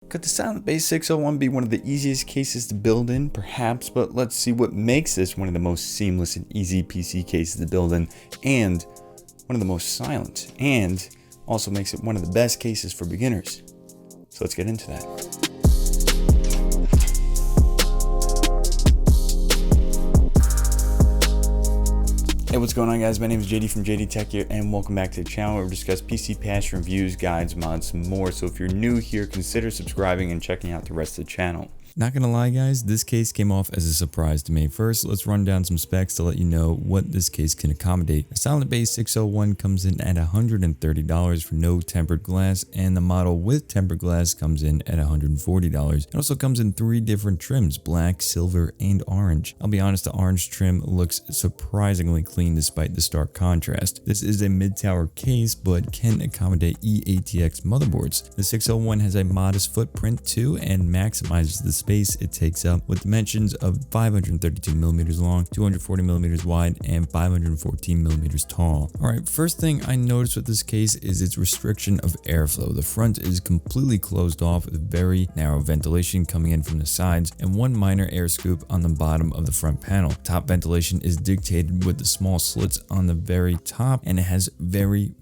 Could the Silent Base 601 be one of the easiest cases to build in? Perhaps, but let's see what makes this one of the most seamless and easy PC cases to build in, and one of the most silent, and also makes it one of the best cases for beginners. So let's get into that. Hey, what's going on, guys? My name is JD from JDTechGear, and welcome back to the channel where we discuss PC patch reviews, guides, mods, and more. So if you're new here, consider subscribing and checking out the rest of the channel. Not gonna lie, guys, this case came off as a surprise to me. First, let's run down some specs to let you know what this case can accommodate. The Silent Base 601 comes in at $130 for no tempered glass, and the model with tempered glass comes in at $140. It also comes in 3 different trims: black, silver, and orange. I'll be honest, the orange trim looks surprisingly clean despite the stark contrast. This is a mid-tower case, but can accommodate eATX motherboards. The 601 has a modest footprint too, and maximizes the space it takes up with dimensions of 532mm long, 240mm wide, and 514mm tall. Alright, first thing I noticed with this case is its restriction of airflow. The front is completely closed off with very narrow ventilation coming in from the sides and one minor air scoop on the bottom of the front panel. Top ventilation is dictated with the small slits on the very top, and it has very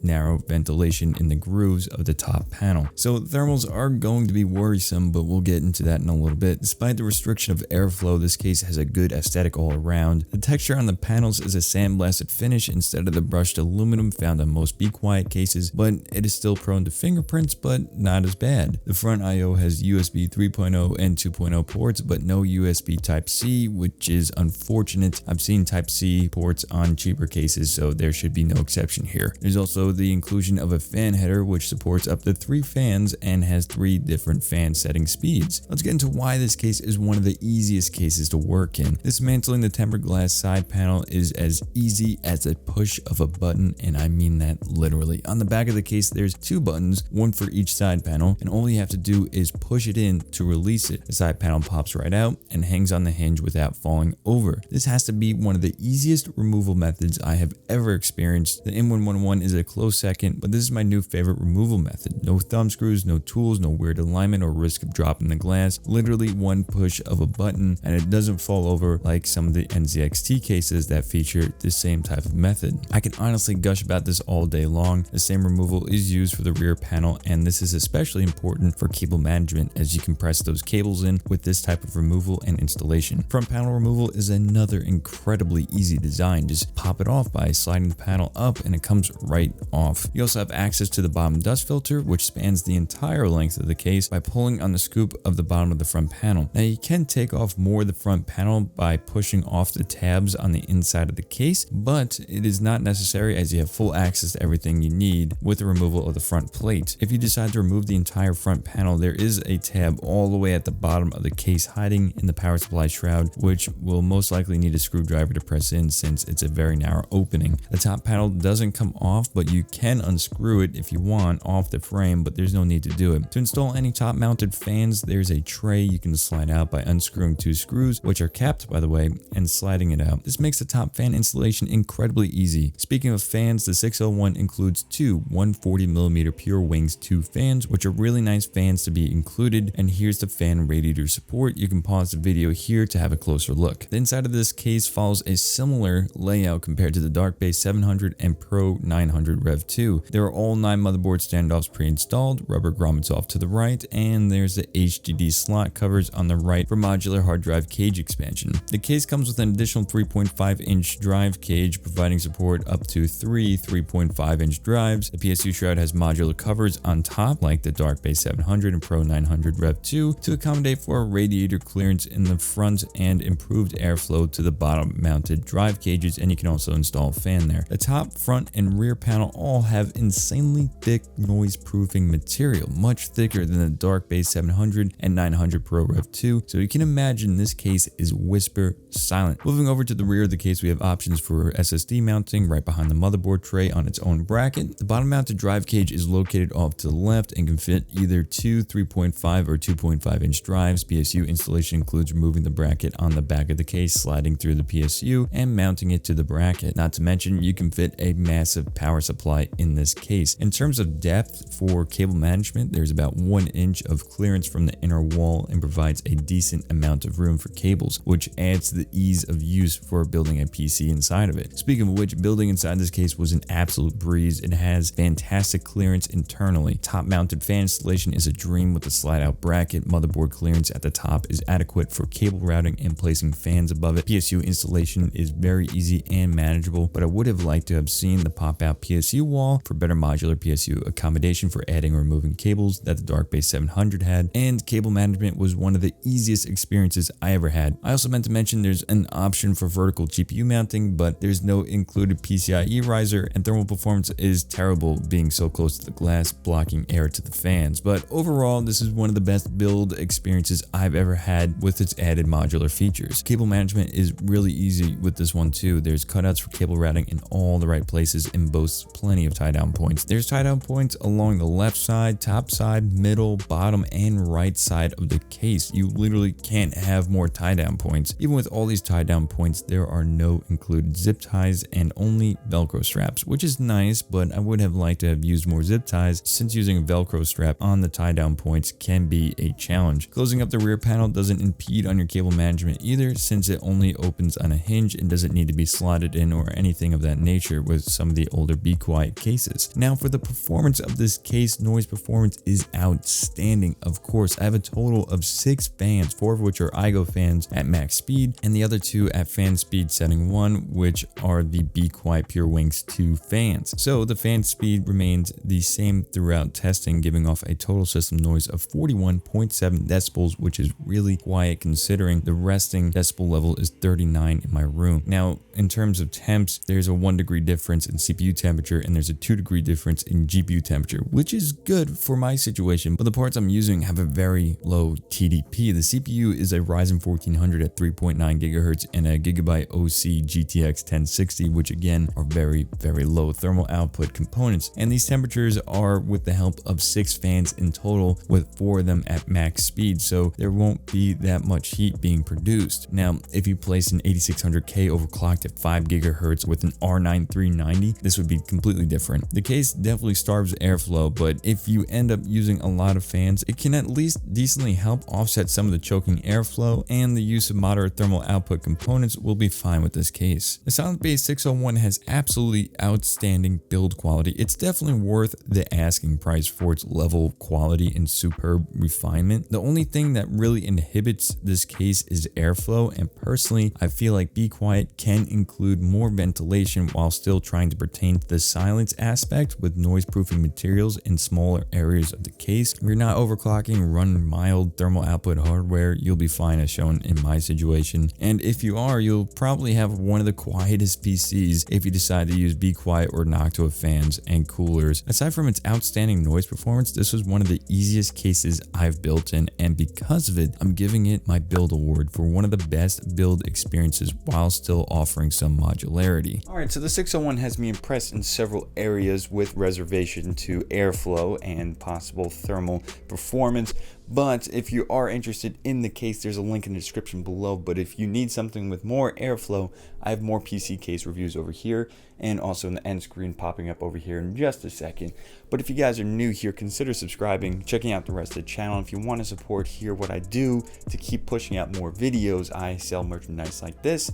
narrow ventilation in the grooves of the top panel. So thermals are going to be worrisome, but we'll get into that in a little bit. Despite the restriction of airflow, this case has a good aesthetic all around. The texture on the panels is a sandblasted finish instead of the brushed aluminum found on most Be Quiet cases, but it is still prone to fingerprints, but not as bad. The front I/O has USB 3.0 and 2.0 ports, but no USB Type-C, which is unfortunate. I've seen Type-C ports on cheaper cases, so there should be no exception here. There's also the inclusion of a fan header, which supports up to 3 fans and has 3 different fan setting speeds. Let's get into why this case is one of the easiest cases to work in. Dismantling the tempered glass side panel is as easy as a push of a button, and I mean that literally. On the back of the case, there's 2 buttons, one for each side panel, and all you have to do is push it in to release it. The side panel pops right out and hangs on the hinge without falling over. This has to be one of the easiest removal methods I have ever experienced. The M111 is a close second, but this is my new favorite removal method. No thumb screws, no tools, no weird alignment or risk of dropping the glass. Literally one push of a button and it doesn't fall over like some of the NZXT cases that feature the same type of method. I can honestly gush about this all day long. The same removal is used for the rear panel, and this is especially important for cable management as you can press those cables in with this type of removal and installation. Front panel removal is another incredibly easy design. Just pop it off by sliding the panel up and it comes right off. You also have access to the bottom dust filter, which spans the entire length of the case by pulling on the scoop of the bottom of the front panel. Now you can take off more of the front panel by pushing off the tabs on the inside of the case, but it is not necessary as you have full access to everything you need with the removal of the front plate. If you decide to remove the entire front panel, there is a tab all the way at the bottom of the case hiding in the power supply shroud, which will most likely need a screwdriver to press in since it's a very narrow opening. The top panel doesn't come off, but you can unscrew it if you want off the frame, but there's no need to do it. To install any top mounted fans, there's a tray you can slide out by unscrewing 2 screws, which are capped by the way, and sliding it out. This makes the top fan installation incredibly easy. Speaking of fans, the 601 includes 2 140mm Pure Wings 2 fans, which are really nice fans to be included, and here's the fan radiator support. You can pause the video here to have a closer look. The inside of this case follows a similar layout compared to the Dark Base 700 and Pro 900 Rev 2. There are all 9 motherboard standoffs pre-installed, rubber grommets off to the right, and there's the HDD slot covers on the right for modular hard drive cage expansion. The case comes with an additional 3.5-inch drive cage, providing support up to 3 3.5-inch drives. The PSU shroud has modular covers on top, like the Dark Base 700 and Pro 900 Rev 2, to accommodate for radiator clearance in the front and improved airflow to the bottom mounted drive cages, and you can also install a fan there. The top, front, and rear panel all have insanely thick noise proofing material, much thicker than the Dark Base 700 and 900 Pro Rev 2, so you can imagine this case is whisper silent. Moving over to the rear of the case, we have options for SSD mounting right behind the motherboard tray on its own bracket. The bottom mounted drive cage is located off to the left and can fit either two 3.5 or 2.5 inch drives. PSU installation includes removing the bracket on the back of the case, sliding through the PSU, and mounting it to the bracket. Not to mention, you can fit a massive power supply in this case. In terms of depth for cable management, there's about 1 inch of clearance from the inner wall and provides a decent amount of room for cables, which adds to the ease of use for building a PC inside of it. Speaking of which, building inside this case was an absolute breeze. It has fantastic clearance internally. Top mounted fan installation is a dream with a slide out bracket. Motherboard clearance at the top is adequate for cable routing and placing fans above it. PSU installation is very easy and manageable, but I would have liked to have seen the pop out PSU wall for better modular PSU accommodation for adding or removing cables that the Darkbase 700 had, and cable management was one of the easiest experiences I ever had. I also meant to mention there's an option for vertical GPU mounting, but there's no included PCIe riser, and thermal performance is terrible being so close to the glass, blocking air to the fans. But overall, this is one of the best build experiences I've ever had with its added modular features. Cable management is really easy with this one too. There's cutouts for cable routing in all the right places and boasts plenty of tie down points. There's tie down points along the left side, top side, middle, bottom, and right side of the case. You literally can't have more tie down points. Even with all these tie down points, there are no included zip ties and only Velcro straps, which is nice, but I would have liked to have used more zip ties since using a Velcro strap on the tie down points can be a challenge. Closing up the rear panel doesn't impede on your cable management either, since it only opens on a hinge and doesn't need to be slotted in or anything of that nature with some of the older Be Quiet cases. Now for the performance of this case, noise performance is outstanding. Of course, I have a total of 6 fans, 4 of which are iGo fans at max speed, and the other 2 at fan speed setting 1, which are the Be Quiet Pure Wings 2 fans. So the fan speed remains the same throughout testing, giving off a total system noise of 41.7 decibels, which is really quiet considering the resting decibel level is 39 in my room. Now, in terms of temps, there's a 1 degree difference in CPU temperature and there's a 2 degree difference in GPU temperature, which is good for my situation, but the parts I'm using have a very low TDP. The CPU is a Ryzen 1400 at 3.9 gigahertz and a Gigabyte OC GTX 1060, which again are very, very low thermal output components. And these temperatures are with the help of 6 fans in total, with 4 of them at max speed, so there won't be that much heat being produced. Now, if you place an 8600K overclocked at 5 gigahertz with an R9 390, this would be completely different. The case definitely starves airflow, but if you end up using a lot of fans, it can at least decently help offset some of the choking airflow, and the use of moderate thermal output components will be fine with this case. The Silent-Base 601 has absolutely outstanding build quality. It's definitely worth the asking price for its level of quality and superb refinement. The only thing that really inhibits this case is airflow, and personally, I feel like Be Quiet can include more ventilation while still trying to pertain to the silence aspect with noise-proofing materials in smaller areas of the case. If you're not overclocking, run mild thermal output hardware, you'll be fine as shown in my situation. And if you are, you'll probably have one of the quietest PCs if you decide to use Be Quiet or Noctua fans and coolers. Aside from its outstanding noise performance, this was one of the easiest cases I've built in, and because of it, I'm giving it my build award for one of the best build experiences while still offering some modularity. Alright, so the 601 has me impressed in several areas with reservation to airflow and possible thermal performance. But if you are interested in the case, there's a link in the description below. But if you need something with more airflow, I have more PC case reviews over here and also in the end screen popping up over here in just a second. But if you guys are new here, consider subscribing, checking out the rest of the channel. If you want to support here what I do to keep pushing out more videos, I sell merchandise like this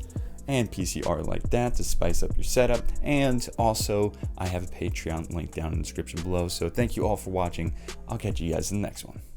and PC art like that to spice up your setup. And also I have a Patreon link down in the description below. So thank you all for watching. I'll catch you guys in the next one.